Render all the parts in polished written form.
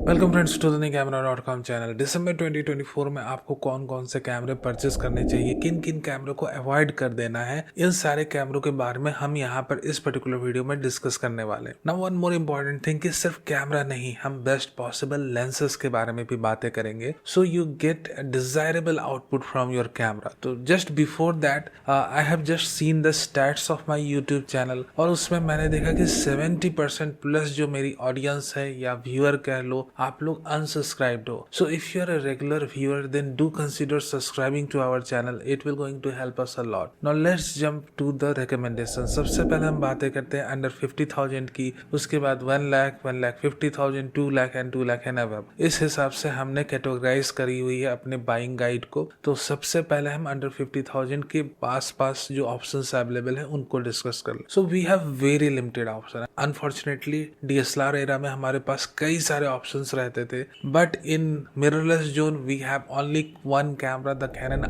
Welcome friends to the camera channel. दिसंबर 2024 में आपको कौन कौन से कैमरे परचेस करने चाहिए, किन किन कैमरों को अवॉइड कर देना है, इन सारे कैमरों के बारे में हम यहाँ पर इस पर्टिकुलर वीडियो में डिस्कस करने वाले हैं। Now one more important thing कि सिर्फ कैमरा नहीं, हम बेस्ट पॉसिबल लेंसेज के बारे में भी बातें करेंगे, so you get desirable output from your camera. तो just before that I have just seen the stats of my YouTube channel, और उसमें मैंने देखा कि 70% प्लस जो मेरी ऑडियंस है या व्यूअर कह लो, आप लोग अनसब्सक्राइब्ड हो। So if you are a regular viewer then do consider subscribing to our channel, it will going to help us a lot. Now let's jump to the recommendation. सबसे पहले हम बातें करते हैं अंडर 50,000 की, उसके बाद 1 lakh, 1,50,000, 2 lakh and 2 lakh and above. इस हिसाब से हमने कैटेगराइज करी हुई है अपने बाइंग गाइड को। तो सबसे पहले हम अंडर 50,000 के पास जो ऑप्शंस अवेलेबल है उनको डिस्कस कर ले। So we have very limited option. Unfortunately DSLR era में हमारे पास कई सारे ऑप्शंस रहते थे, but in mirrorless zone we have only one camera, the Canon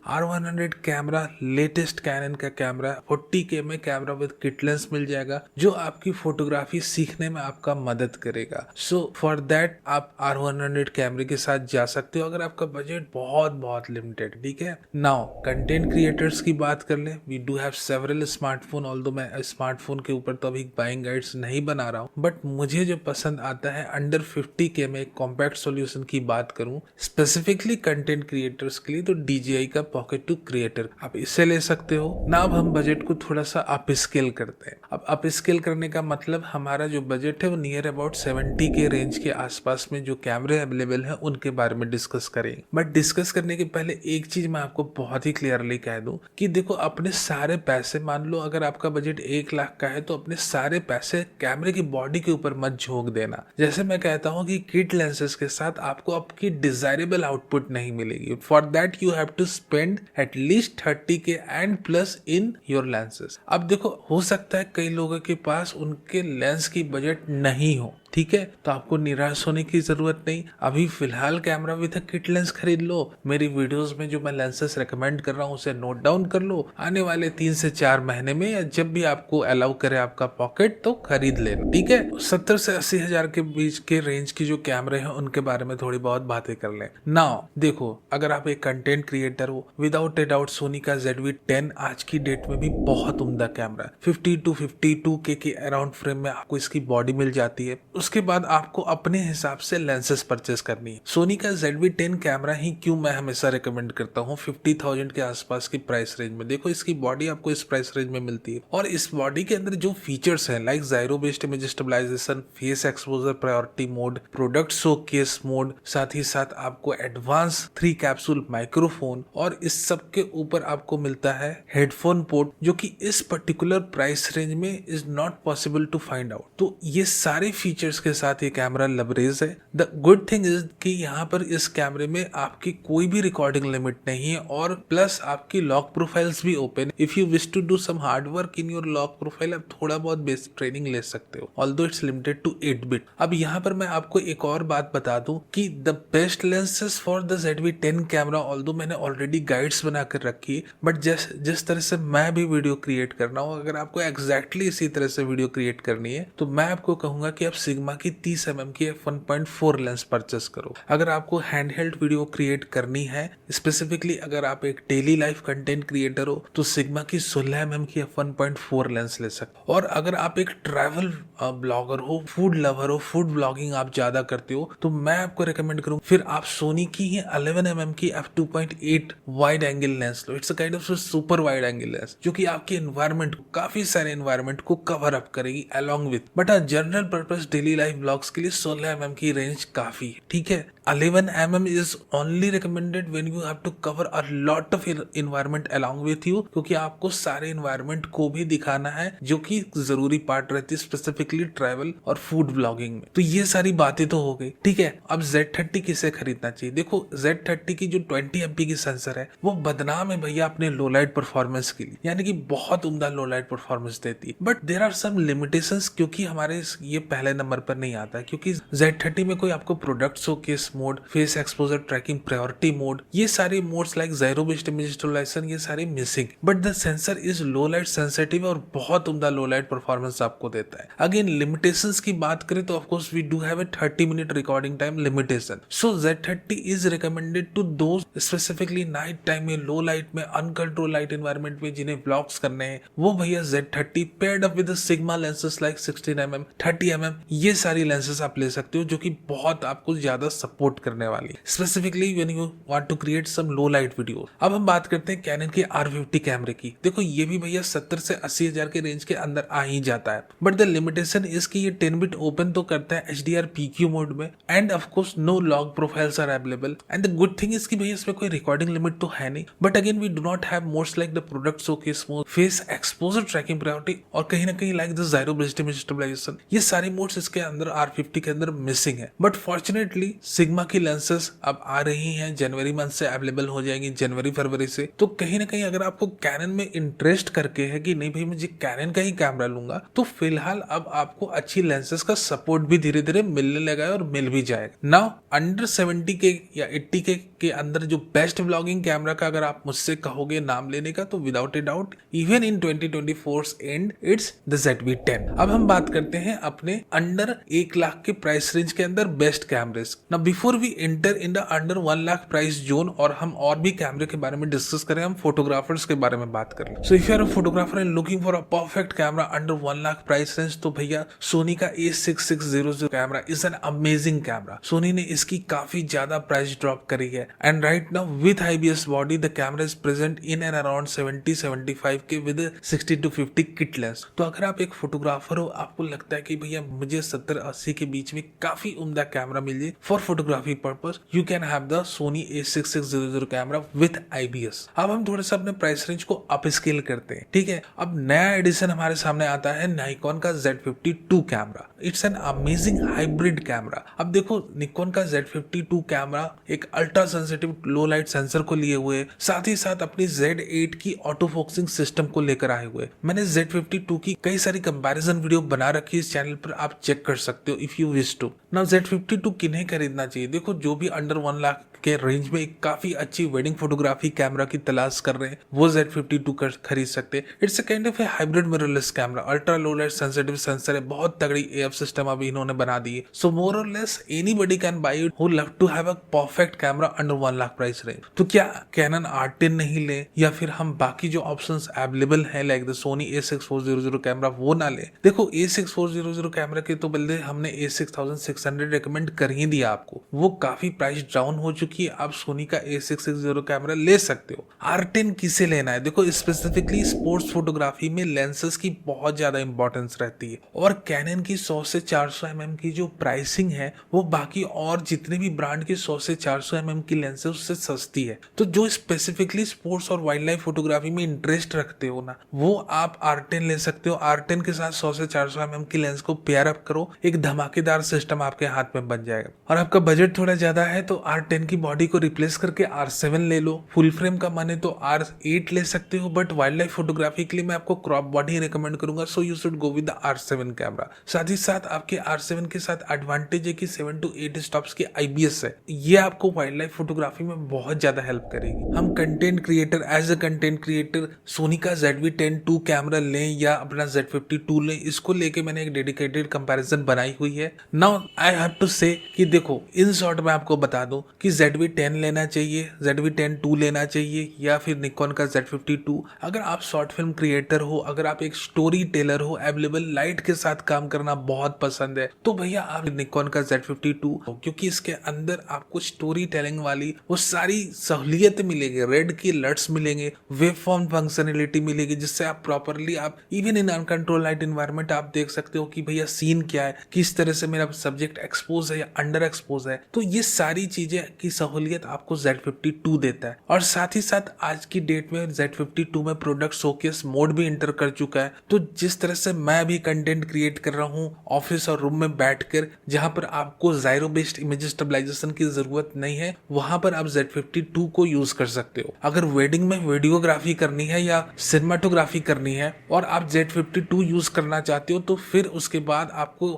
R100 camera, latest Canon का कैमरा। 40K में कैमरा विद किट लेंस मिल जाएगा जो आपकी फोटोग्राफी सीखने में आपका मदद करेगा। सो फॉर दैट आप R100 कैमरे के साथ जा सकते हो अगर आपका बजट बहुत बहुत लिमिटेड। ठीक है, नाउ कंटेंट क्रिएटर्स की बात कर ले। We do have several smartphone, although मैं स्मार्टफोन के ऊपर तो अभी बाइंग गाइड्स नहीं बना रहा हूँ, बट मुझे जो पसंद आता है अंडर 50K में एक कॉम्पैक्ट सॉल्यूशन की बात करूं स्पेसिफिकली कंटेंट क्रिएटर्स के लिए, तो DJI का पॉकेट 2 क्रिएटर आप इसे ले सकते हो ना। अब हम बजट को थोड़ा सा अप स्केल करते हैं। अब अप स्केल करने का मतलब हमारा जो बजट है वो नियर अबाउट 70K रेंज के आसपास में जो कैमरे अवेलेबल है उनके बारे में डिस्कस करेंगे। बट डिस्कस करने के पहले एक चीज मैं आपको बहुत ही क्लियरली कह दूं कि देखो, अपने सारे पैसे, मान लो अगर आपका बजट 1 लाख का है तो अपने सारे पैसे कैमरे की बॉडी के ऊपर मत झोंक देना। जैसे मैं कहता हूं कि किट लेंसेज के साथ आपको आपकी डिजायरेबल आउटपुट नहीं मिलेगी। For that you have to spend at least 30K and plus in your lenses. अब देखो, हो सकता है कई लोगों के पास उनके लेंस की बजट नहीं हो, ठीक है, तो आपको निराश होने की जरूरत नहीं। अभी फिलहाल कैमरा विद किट लेंस खरीद लो। मेरी वीडियोस में जो मैं लेंसेस रेकमेंड कर रहा हूँ उसे नोट डाउन कर लो। आने वाले 3 से 4 महीने में या जब भी आपको अलाउ करे आपका पॉकेट तो खरीद लेना। ठीक है, 70 से 80 हजार के बीच के रेंज की जो कैमरे हैं उनके बारे में थोड़ी बहुत बातें कर लें। नाउ देखो, अगर आप एक कंटेंट क्रिएटर हो, विदाउट ए डाउट सोनी का ZV-10 आज की डेट में भी बहुत उम्दा कैमरा है। 50 to 52K के अराउंड फ्रेम में आपको इसकी बॉडी मिल जाती है। उसके बाद आपको अपने हिसाब से लेंसेस परचेस करनी है। सोनी का ZV-10 कैमरा ही क्यों मैं हमेशा रिकमेंड करता हूँ 50,000 के आसपास की प्राइस रेंज में। देखो, इसकी बॉडी आपको इस प्राइस रेंज में मिलती है और इस बॉडी के अंदर जो फीचर्स हैं like gyro based image stabilisation, face exposure priority mode, product showcase mode, साथ ही साथ आपको एडवांस 3 कैप्सूल माइक्रोफोन, और इस सब के ऊपर आपको मिलता है हेडफोन पोर्ट, जो कि इस पर्टिकुलर प्राइस रेंज में is not possible to find out. तो ये सारे फीचर्स के साथ ये कैमरा लबरेज है। द गुड थिंग इज कि यहाँ पर इस कैमरे में आपकी कोई भी रिकॉर्डिंग लिमिट नहीं है, और प्लस आपकी लॉक प्रोफाइल्स भी ओपन। If you wish to do some hard work in your log profile, आप थोड़ा बहुत बेसिक ट्रेनिंग ले सकते हो, although it's limited to 8 bit. अब यहाँ पर मैं आपको एक और बात बता दूं कि the best lenses for the ZV-10 camera, although मैंने ऑलरेडी गाइड्स बना कर रखी है, बट जिस तरह से मैं भी वीडियो क्रिएट कर रहा हूँ, अगर आपको एग्जैक्टली इसी तरह से वीडियो क्रिएट करनी है तो मैं आपको कहूंगा कि आप सिग्मा की 30mm की f1.4 लेंस परचेस करो। अगर आपको हैंडहेल्ड वीडियो क्रिएट करनी है, स्पेसिफिकली अगर आप एक डेली लाइफ कंटेंट क्रिएटर हो, तो सिग्मा की 16mm की f1.4 लेंस ले सकते हो। और अगर आप एक ट्रैवल ब्लॉगर हो, फूड लवर हो, फूड ब्लॉगिंग आप ज्यादा करते हो, तो मैं आपको रिकमेंड करूँ फिर आप सोनी की ही 11mm की f2.8 wide angle lens low. It's a kind of super wide angle lens जो कि आपके एनवायरमेंट, काफी सारे एनवायरमेंट को कवर अप करेगी along with. But general purpose daily life blogs के लिए 16mm की रेंज काफी है। ठीक है, 11mm is only recommended when you have to cover a lot of environment along with you, क्योंकि आपको सारे environment को भी दिखाना है जो कि जरूरी पार्ट रहती है स्पेसिफिकली ट्रैवल और फूड ब्लॉगिंग में। तो ये सारी बातें तो हो गई। ठीक है, अब Z30 किसे खरीदना चाहिए? देखो, Z30 की जो 20MP की सेंसर है वो बदनाम है भैया अपने लो लाइट परफॉर्मेंस के लिए, यानी कि बहुत उम्दा लो लाइट परफॉर्मेंस देती है, but there are some limitations, क्योंकि हमारे ये पहले नंबर पर नहीं आता है, क्योंकि Z30 में कोई आपको product showcase mode, face exposure tracking, priority mode, ये सारे modes like zero based image stabilization ये सारे missing, but the sensor is low light sensitive और बहुत उम्दा लो लाइट परफॉर्मेंस आपको देता है। अगेन लिमिटेशंस की बात करें तो of course we do have a 30 minute recording time limitation, so Z30 is recommended to those specifically night time में, लो लाइट में, अनकंट्रोल लाइट एनवायरनमेंट में जिन्हें व्लॉग्स करने हैं, वो भैया Z30 paired up with Sigma lenses like 16mm 30mm ये सारी लेंसेज आप ले सकते हो, जो कि बहुत आपको ज्यादा सपोर्ट करने वाली, specifically when you want to create some low light video. अब हम बात करते हैं कैनन के R50 कैमरे की। देखो ये भी भैया 70 से 80 हजार के रेंज के अंदर आ ही जाता है, बट द लिमिटेशन इसकी ये 10 बिट ओपन तो करता है HDR PQ मोड में, and of course no log profiles are available, and the good thing इसकी भैया इसमें कोई रिकॉर्डिंग लिमिट तो है नहीं, but again we do not have modes like the product showcase mode, face exposure tracking priority, और कहीं ना कहीं like the zero based image stabilization, ये सारे मोड्स इसके अंदर R50 के अंदर मिसिंग है। बट फॉर्चुनेटली सिग्मा की लेंसेज अब आ रही हैं, जनवरी मंथ से अवेलेबल हो जाएगी, जनवरी फरवरी से, तो कहीं ना कहीं अगर आपको कैनन में इंटरेस्ट करके है कि नहीं भाई मुझे कैनन का ही कैमरा लूंगा, तो फिलहाल अब आपको अच्छी लेंसेज का सपोर्ट भी धीरे धीरे मिलने लगा है और मिल भी जाएगा। नाउ अंडर 70 के या 80 के अंदर जो बेस्ट व्लॉगिंग कैमरा का अगर आप मुझसे कहोगे नाम लेने का, तो without a doubt even in 2024 and it's the ZV-10। अब हम बात करते हैं अपने अंडर 1 लाख के प्राइस रेंज के अंदर best cameras. Now before we enter in the under 1 lakh price zone और हम और भी कैमरे के बारे में डिस्कस करें, हम फोटोग्राफर्स के बारे में बात करें। So if you are a photographer and looking for a perfect camera under 1 lakh price range, तो भैया सोनी का A6600 camera is an amazing camera. Sony ने इसकी काफी ज्यादा प्राइस ड्रॉप करी है, and right now with IBS body the camera is present in and around 70-75 K with 60 to 50 kit lens. तो अगर आप एक फोटोग्राफर हो, आपको लगता है कि भैया मुझे 70-80 के बीच में काफी उम्दा कैमरा मिल जाए for photography purpose, you can have the Sony A6600 camera with IBS। अब हम थोड़ा सा अपने प्राइस रेंज को अप स्केल करते हैं, ठीक है। अब नया एडिशन हमारे सामने आता है निकॉन का Z52 camera. It's an amazing hybrid camera. अब देखो निकॉन का Z52 कैमरा एक अल्ट्रा सेंसिटिव लो लाइट सेंसर को लिए हुए, साथ ही साथ अपनी Z8 की ऑटो फोकसिंग सिस्टम को लेकर आए हुए। मैंने Z52 की कई सारी कंपैरिजन वीडियो बना रखी है इस चैनल पर, आप चेक कर सकते हो if you wish to. Now Z52 किन्हें खरीदना चाहिए? देखो जो भी अंडर 1 लाख के रेंज में एक काफी अच्छी वेडिंग फोटोग्राफी कैमरा की तलाश कर रहे हैं, वो Z52 खरीद सकते हैं। It's a kind of a hybrid mirrorless camera, ultra low light sensitive sensor है, बहुत तगड़ी AF सिस्टम अभी इन्होंने बना दी है। सो मोर और less anybody can buy it who love to have a perfect camera under 1 lakh price range. तो क्या कैनन R10 नहीं ले, या फिर हम बाकी जो ऑप्शंस अवेलेबल है like the Sony A6400 camera वो ना ले? देखो A6400 कैमरा के तो बदले हमने A6600 रिकमेंड कर ही दिया आपको, वो काफी प्राइस डाउन हो चुकी है, आप सोनी का A660 कैमरा ले सकते हो। R10 किसे लेना है? देखो स्पेसिफिकली स्पोर्ट्स फोटोग्राफी में लेंसेज की बहुत ज्यादा इंपॉर्टेंस रहती है, और कैनन की 100 से 400 mm की जो प्राइसिंग है वो बाकी और जितने भी ब्रांड की 100 से 400 mm की लेंसेज उससे सस्ती है। तो जो स्पेसिफिकली स्पोर्ट्स और वाइल्ड लाइफ फोटोग्राफी में इंटरेस्ट रखते हो ना, वो आप R10 ले सकते हो। R10 के साथ 100 से 400 mm की लेंस को पेयर अप करो, एक धमाकेदार सिस्टम आपके हाथ में बन जाएगा। और आपका बजट थोड़ा ज्यादा है तो R10 की बॉडी को रिप्लेस करके R7 ले लो। फुल फ्रेम का माने तो R8 ले सकते हो, बट वाइल्ड लाइफ फोटोग्राफी के लिए मैं आपको क्रॉप बॉडी रिकमेंड करूंगा, so you should go with the R7 camera. साथ ही साथ आपके R7 के साथ एडवांटेज है कि 7 to 8 स्टॉप्स की IBS है, ये आपको वाइल्ड लाइफ फोटोग्राफी में बहुत ज्यादा हेल्प करेगी। हम content creator as a content creator Sony का ZV-10 कैमरा लें या अपना Z52 लें, इसको लेके मैंने एक डेडिकेटेड कंपैरिजन बनाई हुई है। नाउ आई हैव टू से कि देखो इन शॉर्ट में आपको बता दूं कि ZV-10 लेना चाहिए, ZV-10 लेना चाहिए, या फिर निकॉन का Z52। अगर आप शॉर्ट फिल्म क्रिएटर हो, अगर आप एक स्टोरी टेलर हो, अवेलेबल लाइट के साथ काम करना बहुत पसंद है, तो भैया आप निकॉन का Z52, क्योंकि इसके अंदर आपको स्टोरी टेलिंग वाली वो सारी सहूलियत मिलेगी, रेड की लट्स मिलेंगे, वेव फॉर्म फंक्शनलिटी मिलेगी, जिससे आप प्रॉपरली आप even in uncontrol light environment आप देख सकते हो कि भैया सीन क्या है, किस तरह से मेरा सब्जेक्ट एक्सपोज है या अंडर एक्सपोज है। तो ये सारी चीजें की सहूलियत आपको Z52 देता है। और साथ ही साथ आज की डेट में Z52 में प्रोडक्ट शोकेस मोड भी इंटर कर चुका है। तो जिस तरह से मैं भी कंटेंट क्रिएट कर रहा हूँ ऑफिस और रूम में बैठकर, जहां पर आपको जायरो बेस्ड इमेज स्टेबलाइजेशन की जरूरत नहीं है, वहां पर आप Z52 को यूज कर सकते हो। अगर वेडिंग में वीडियोग्राफी करनी है या सिनेमाटोग्राफी करनी है और आप Z52 यूज करना चाहते हो, तो फिर उसके बाद आपको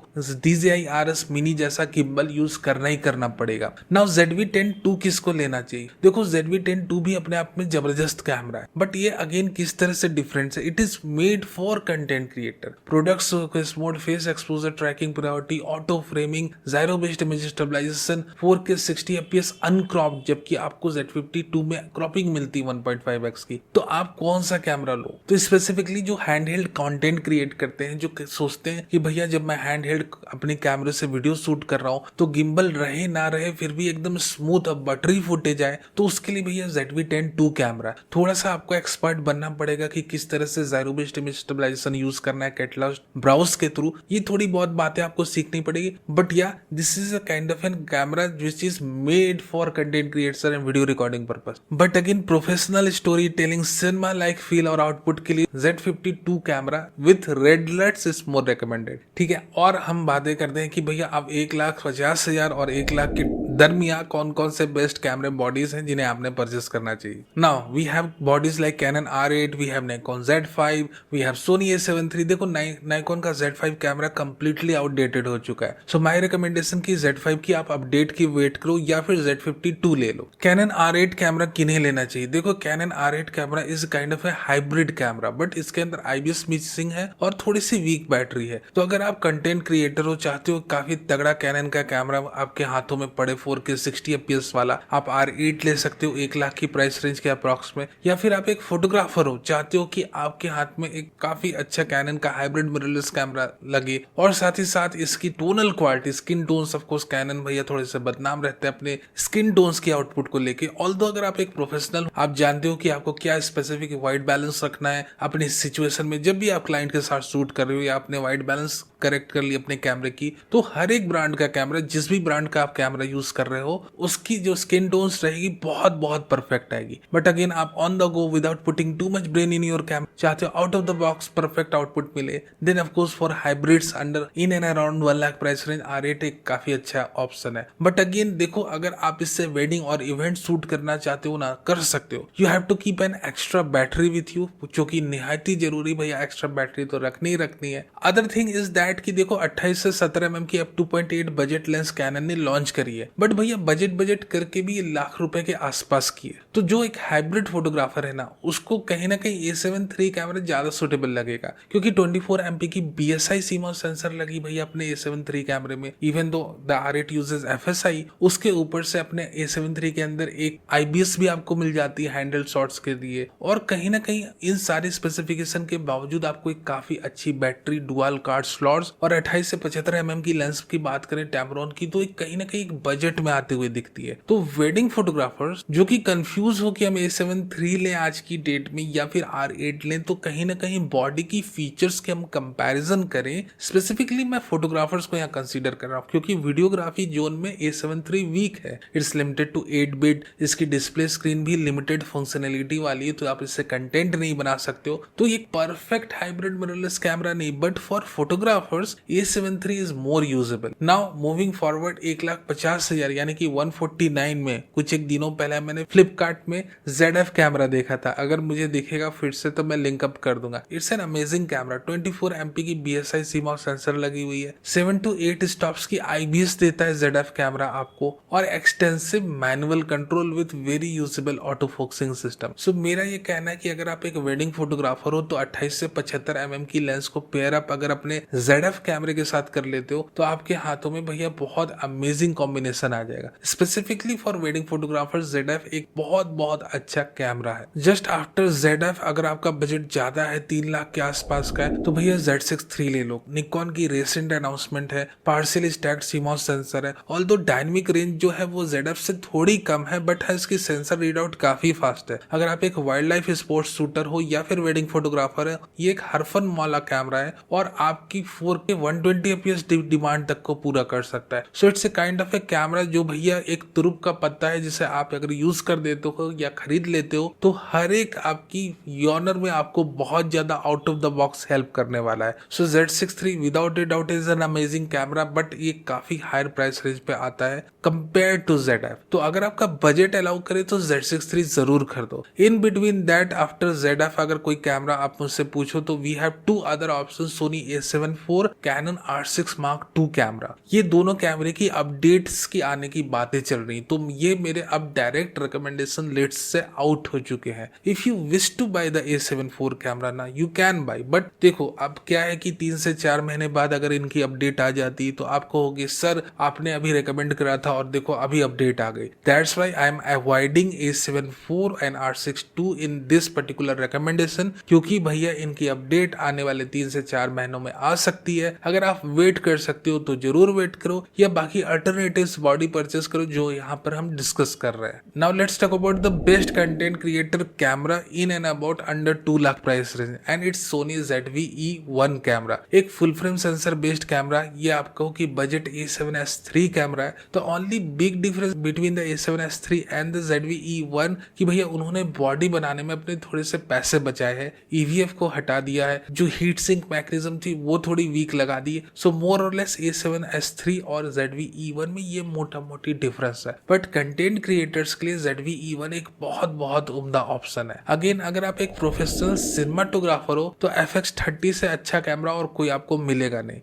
DJI RS मिनी जैसा गिम्बल यूज करना ही करना पड़ेगा। नाउ ZV-10-2 किसको लेना चाहिए? देखो ZV-10-2 भी अपने आप में जबरदस्त कैमरा है, बट ये अगेन किस तरह से डिफरेंट है। It is made for content creator. Products mode, face exposure tracking, priority, auto framing, gyro based image stabilisation, 4K 60 FPS uncropped, जबकि आपको Z52 में क्रॉपिंग मिलती है 1.5x की। तो आप कौन सा कैमरा लो? तो स्पेसिफिकली जो हैंडहेल्ड कंटेंट क्रिएट करते हैं, जो सोचते हैं कि भैया जब मैं हैंडहेल्ड अपने कैमरे से वीडियो शूट कर रहा हूं तो गिम्बल रहे ना रहे फिर भी एकदम स्मूथ और बटरी फुटेज आए, तो उसके लिए भैया ZV-10-2 कैमरा। थोड़ा सा आपको एक्सपर्ट बनना पड़ेगा कि किस तरह से जायरो बेस्ड इमेज स्टेबलाइजेशन यूज करना है कैटलॉग ब्राउज के थ्रू। ये थोड़ी बहुत बातें आपको सीखनी पड़ेगी, but yeah this is a kind of an camera which is made for content creator and video recording purpose. But again professional story telling, cinema like feel और आउटपुट के लिए Z52 camera with red lights is more recommended. ठीक है, और हम बातें करते हैं कि भैया अब 1,50,000 और 1,00,000 के दरमियान कौन कौन से बेस्ट कैमरे बॉडीज हैं जिन्हें आपने परचेस करना चाहिए। Now we have bodies like Canon R8, we have Nikon Z5, we have Sony A7 III। देखो नाइकॉन का Z5 कैमरा कंप्लीटली आउटडेटेड हो चुका है। सो माय रिकमेंडेशन की Z5 की आप अपडेट की वेट करो या फिर Z52 ले लो। कैनन R8 कैमरा किन्हें लेना चाहिए? देखो Canon R8 camera is kind of a hybrid camera, but इसके अंदर IBS मिसिंग है और थोड़ी सी वीक बैटरी है। तो अगर आप कंटेंट क्रिएटर हो, चाहते हो काफी तगड़ा कैनन का कैमरा आपके हाथों में पड़े 4K 60 FPS वाला, आप R8 ले सकते हो 1,00,000 की प्राइस रेंज के अप्रॉक्स में। या फिर आप एक फोटोग्राफर हो, चाहते हो कि आपके हाथ में एक काफी अच्छा कैनन का हाइब्रिड मिररलेस कैमरा लगे और साथ ही साथ इसकी tonal quality, skin tones, of course Canon भैया थोड़े से बदनाम रहते हैं अपने स्किन टोन्स की आउटपुट को लेके। ऑल्दो अगर आप एक प्रोफेशनल, आप जानते हो कि आपको क्या स्पेसिफिक व्हाइट बैलेंस रखना है अपनी सिचुएशन में, जब भी आप क्लाइंट के साथ शूट कर रहे हो या आपने व्हाइट बैलेंस करेक्ट कर ली अपने कैमरे की, तो हर एक ब्रांड का कैमरा, जिस भी ब्रांड का आप कैमरा यूज कर रहे हो, उसकी जो स्किन टोन्स रहेगी बहुत बहुत परफेक्ट आएगी। बट अगेन आप on the go without putting too much brain in your camera, चाहते हो out of the box perfect output मिले, then of course for hybrids under in and around 1,00,000 price range R8 एक काफी अच्छा option है। But again देखो, अगर आप इससे वेडिंग और इवेंट शूट करना चाहते हो ना, कर सकते हो। You have to keep an extra battery with you, जो कि निहायत ही जरूरी, भैया एक्स्ट्रा बैटरी तो रखनी ही रखनी है। अदर थिंग इज दैट कि देखो 28 से 17 mm की f2.8 बजट लेंस कैनन ने लॉन्च करी है, बट भैया बजट करके भी लाख रुपए के आसपास की है। तो जो एक हाइब्रिड फोटोग्राफर है ना, उसको कहीं ना कहीं A7 III कैमरा ज्यादा सुटेबल लगेगा, क्योंकि 24 MP की BSI CMOS सेंसर लगी भैया अपने A7 III कैमरे में। Even though the R8 uses FSI, उसके ऊपर से अपने A7 III के अंदर एक IBS भी आपको मिल जाती है हैंडल शॉट्स के लिए। और कहीं ना कहीं इन सारे स्पेसिफिकेशन के बावजूद आपको एक काफी अच्छी बैटरी, डुअल कार्ड स्लॉट्स और 28 से 75 mm की लेंस की बात करें टैमरॉन की, तो कहीं ना कहीं एक बजट में आते हुए दिखती है। तो वेडिंग फोटोग्राफर्स जो कि कंफ्यूज हो कि हम A7 III लें आज की डेट में या फिर R8 लें, तो कहीं ना कहीं बॉडी की फीचर्स के हम कंपैरिजन करें। स्पेसिफिकली मैं फोटोग्राफर्स को यहाँ कंसीडर कर रहा हूँ, क्योंकि वीडियोग्राफी जोन में A7 III वीक है। इट्स लिमिटेड टू 8 बिट, इसकी डिस्प्ले स्क्रीन भी लिमिटेड फंक्शनैलिटी वाली है, तो आप इससे कंटेंट नहीं बना सकते हो। तो ये परफेक्ट हाइब्रिड मिररलेस कैमरा नहीं, but for photographers A7 III is more usable. Now moving forward 1,50,000 यानी कि 149 में कुछ एक दिनों पहले मैंने फ्लिपकार्ट में ZF कैमरा देखा था। अगर मुझे दिखेगा फिर से तो मैं लिंक अप कर दूंगा। It's an amazing camera. 24 MP की BSI CMOS सेंसर लगी हुई है, 7 to 8 स्टॉप्स की IBS देता है ZF कैमरा आपको, और extensive manual control with very usable auto focusing system. So मेरा ये कहना है कि अगर आप एक वेडिंग फोटोग्राफर हो तो 28 से 75 mm की लेंस को पेयर अप अगर अपने ZF कैमरे के साथ कर लेते हो तो आपके हाथों में भैया बहुत अमेजिंग कॉम्बिनेशन आ जाएगा। Specifically for wedding photographer ZF एक बहुत बहुत अच्छा कैमरा है। जस्ट आफ्टर ZF अगर आपका बजट ज्यादा है, 3 लाख के आसपास का है, तो भैया Z6 III ले लो। निकॉन की रेसेंट अनाउंसमेंट है, पार्शियली स्टैक्ड CMOS सेंसर है। ऑल्दो डायनेमिक रेंज जो है वो ZF से थोड़ी कम है, बट है इसकी सेंसर रीडआउट काफी फास्ट है। अगर आप एक वाइल्ड लाइफ स्पोर्ट्स शूटर हो या फिर वेडिंग फोटोग्राफर है, ये एक हरफन मौला कैमरा है और आपकी 4K 120 FPS डिमांड तक को पूरा कर सकता है। So it's a kind of A camera camera जो भैया एक तुरुप का पत्ता है, जिसे आप अगर यूज कर देते हो या खरीद लेते हो तो हर एक आपकी यॉनर में आपको बहुत ज्यादा out of the box help करने वाला है। सो Z6 III without a doubt is an amazing camera, but ये काफी हायर प्राइस रेंज पे आता है कंपेयर टू ZF। तो अगर आपका बजट अलाउ करे तो Z6 III जरूर खरीदो। In between that after ZF अगर कोई कैमरा आप मुझसे पूछो तो we have two other option, Sony A7 IV, Canon R6 Mark II camera. ये दोनों कैमरे की अपडेट्स की आने की बातें चल रही, तो ये मेरे अब डायरेक्ट रिकमेंडेशन लिस्ट से आउट हो चुके हैं। If you wish to buy the A7 IV camera ना, यू कैन बाय, बट देखो अब क्या है कि 3 से 4 महीने बाद अगर इनकी अपडेट आ जाती तो आप कहोगे सर आपने अभी रिकमेंड करा था और देखो अभी अपडेट आ गई। That's why I am avoiding A7 IV and R6 II in this particular recommendation, क्योंकि भैया इनकी अपडेट आने वाले 3 से 4 महीनों में आ सकती है। अगर आप वेट कर सकते हो तो जरूर वेट करो, या बाकी अल्टरनेटिव्स बॉडी परचेस करो जो यहाँ पर हम डिस्कस कर रहे हैं। Now let's talk about the best content creator camera in and about under 2 lakh price range, and it's Sony ZV-E1 camera. एक full frame sensor based camera. ये आप कहो कि बजट A7S III कैमरा है, तो only big difference between the A7S III and the ZV-E1 कि भैया उन्होंने बॉडी बनाने में अपने थोड़े से पैसे बचाए हैं, EVF को हटा दिया है, जो हीट सिंक मैकेनिज्म थी वो थोड़ी वीक लगा दी है। सो मोर और लेस A7S III और ZV-E1 में ये मोटा मोटी डिफरेंस है, बट कंटेंट क्रिएटर्स के लिए ZV-E1 एक बहुत बहुत उम्दा ऑप्शन है। अगेन अगर आप एक प्रोफेशनल सिनेमाटोग्राफर हो तो FX30 से अच्छा कैमरा और कोई आपको मिलेगा नहीं।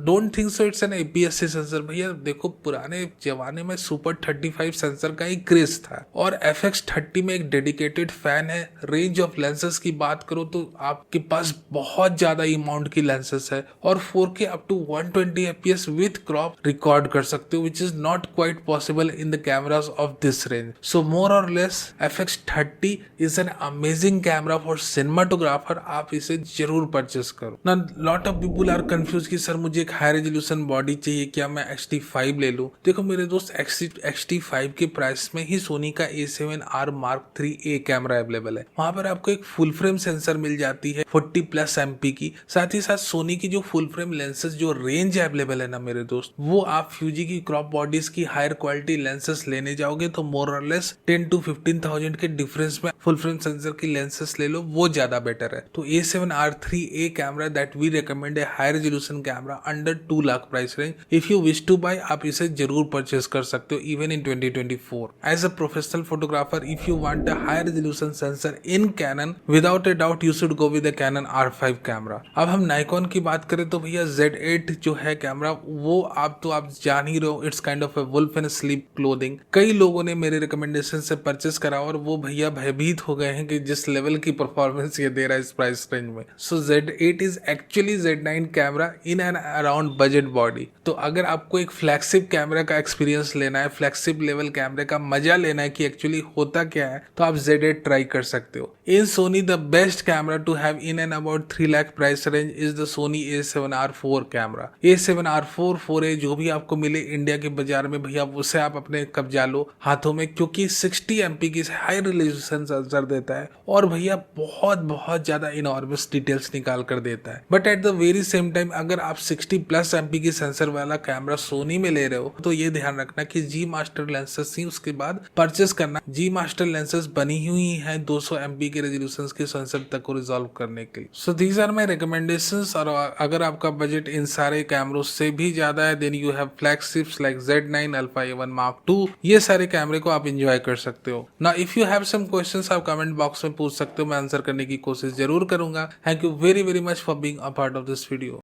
Don't think so it's an APS-C sensor. भैया देखो पुराने जमाने में सुपर 35 सेंसर का ही क्रेज था, और FX30 में एक डेडिकेटेड फैन है। रेंज ऑफ लेंसेज की बात करो तो आपके पास बहुत ज्यादा अमाउंट की लेंसेज है, और 4K up to 120 FPS with crop record कर सकते हो, which is not quite possible in the cameras of this range. So more और less FX30 is an amazing camera for cinematographer. आप इसे जरूर परचेस करो ना। Lot of people are confused कि सर मुझे एक हाई रेजोल्यूशन बॉडी चाहिए, क्या मैं XT5 ले लूं? देखो मेरे दोस्त, XT5 के प्राइस में ही सोनी का A7R Mark III camera available है। वहां पर आपको एक फुल फ्रेम सेंसर मिल जाती है 40+ MP की, साथ ही साथ सोनी की जो फुल फ्रेम लेंसेज जो रेंज अवेलेबल है ना मेरे दोस्त, वो आप फ्यूजी की क्रॉप बॉडीज की हायर क्वालिटी लेंसेज लेने जाओगे तो मोर और लेस 10 to 15,000 के डिफरेंस में फुल फ्रेम सेंसर की लेंसेज ले लो, वो ज्यादा बेटर है। तो A7R III camera that we recommend है high resolution camera under 2 lakh price range. If you wish to buy आप इसे जरूर परचेस कर सकते हो even in 2024। As a professional photographer if you want a high resolution sensor in Canon, without a doubt you should go with the Canon R5 camera. अब हम Nikon की बात करें तो भैया Z8 जो है कैमरा, वो आप जान ही रहे हो, it's kind of a wolf in sleep clothing. कई लोगों ने मेरे रिकमेंडेशन से परचेस करा और वो भैया भयभीत हो गए हैं कि जिस लेवल की परफॉर्मेंस ये दे रहा है इस प्राइस रेंज में। सो Z8 is actually Z9 camera in and around budget body. तो अगर आपको एक फ्लैगशिप कैमरा का एक्सपीरियंस लेना है, फ्लैगशिप लेवल कैमरे का मजा लेना है कि एक्चुअली होता क्या है, तो आप Z8 ट्राई कर सकते हो। In Sony the best camera to have in and about 3 lakh price range is the Sony A7R IV camera. A7R IV 4A जो भी आपको मिले इंडिया के बाजार में भैया, उसे आप अपने कब्जा लो हाथों में, क्योंकि 60 MP की हाई रिजोल्यूशन सेंसर देता है और भैया बहुत बहुत ज्यादा इनॉर्मस डिटेल्स निकाल कर देता है। But at the very same time अगर आप 60+ MP की सेंसर वाला कैमरा सोनी में ले रहे हो तो ये ध्यान रखना कि G Master लेंसेज ही उसके बाद परचेस करना। G Master लेंसेज बनी हुई है 200 MP के रेजोल्यूशन के सेंसर तक को रिजॉल्व करने के लिए। So these are my recommendations. और अगर आपका बजट इन सारे कैमरों से भी ज्यादा है then you have flagships like Z9 Alpha A1 Mark II। ये सारे कैमरे को आप एंजॉय कर सकते हो ना। If you have some questions आप कमेंट बॉक्स में पूछ सकते हो, मैं आंसर करने की कोशिश जरूर करूंगा। Thank you very very much for being a part of this video.